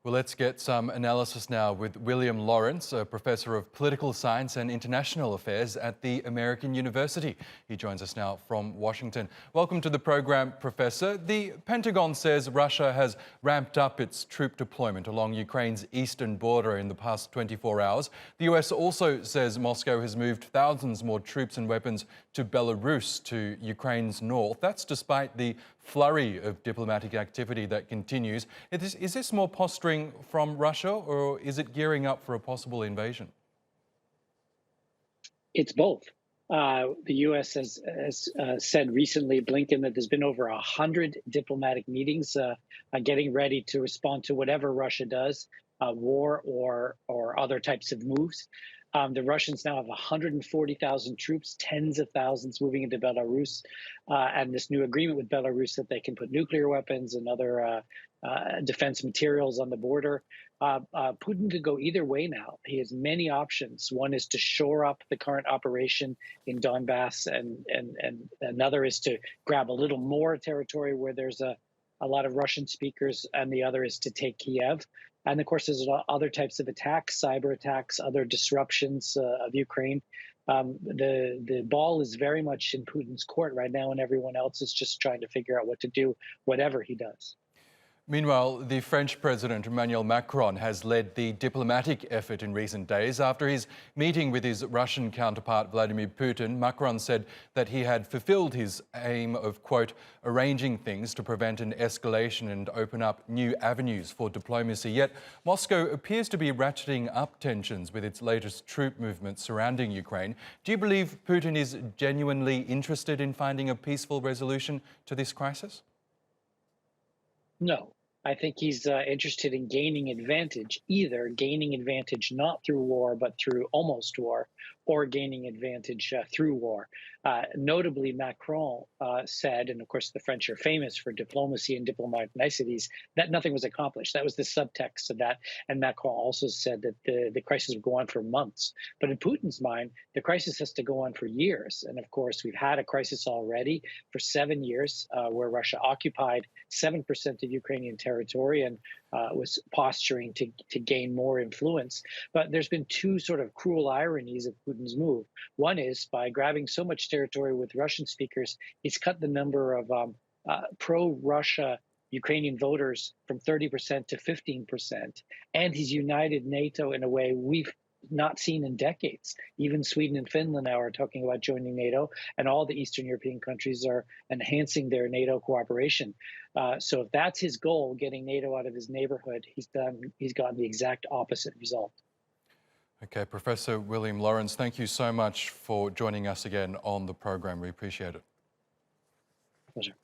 Well, let's get some analysis now with William Lawrence, a professor of political science and international affairs at the American University. He joins us now from Washington. Welcome to the program, Professor. The Pentagon says Russia has ramped up its troop deployment along Ukraine's eastern border in the past 24 hours. The US also says Moscow has moved thousands more troops and weapons to Belarus, to Ukraine's north. That's despite the flurry of diplomatic activity that continues. Is this more posturing from Russia, or is it gearing up for a possible invasion? It's both. The U.S. has said recently, Blinken, that there's been over 100 diplomatic meetings getting ready to respond to whatever Russia does, war or other types of moves. The Russians now have 140,000 troops, tens of thousands moving into Belarus, and this new agreement with Belarus that they can put nuclear weapons and other defense materials on the border. Putin could go either way now. He has many options. One is to shore up the current operation in Donbass, and another is to grab a little more territory where there's a lot of Russian speakers, and the other is to take Kiev. And of course, there's other types of attacks, cyber attacks, other disruptions of Ukraine. The ball is very much in Putin's court right now, and everyone else is just trying to figure out what to do, whatever he does. Meanwhile, the French President Emmanuel Macron has led the diplomatic effort in recent days. After his meeting with his Russian counterpart Vladimir Putin, Macron said that he had fulfilled his aim of, quote, arranging things to prevent an escalation and open up new avenues for diplomacy. Yet Moscow appears to be ratcheting up tensions with its latest troop movements surrounding Ukraine. Do you believe Putin is genuinely interested in finding a peaceful resolution to this crisis? No. I think he's interested in gaining advantage, either gaining advantage not through war, but through almost war, or gaining advantage through war. Notably, Macron said, and of course the French are famous for diplomacy and diplomatic niceties, that nothing was accomplished. That was the subtext of that. And Macron also said that the crisis would go on for months. But in Putin's mind, the crisis has to go on for years. And of course, we've had a crisis already for 7 years where Russia occupied 7% of Ukrainian territory and was posturing to gain more influence. But there's been two sort of cruel ironies of Putin's move. One is, by grabbing so much territory with Russian speakers, he's cut the number of pro-Russia Ukrainian voters from 30% to 15%. And he's united NATO in a way we've not seen in decades. Even Sweden and Finland now are talking about joining NATO, and all the Eastern European countries are enhancing their NATO cooperation. So if that's his goal, getting NATO out of his neighborhood, he's gotten the exact opposite result. Okay, Professor William Lawrence, thank you so much for joining us again on the program. We appreciate it. Pleasure.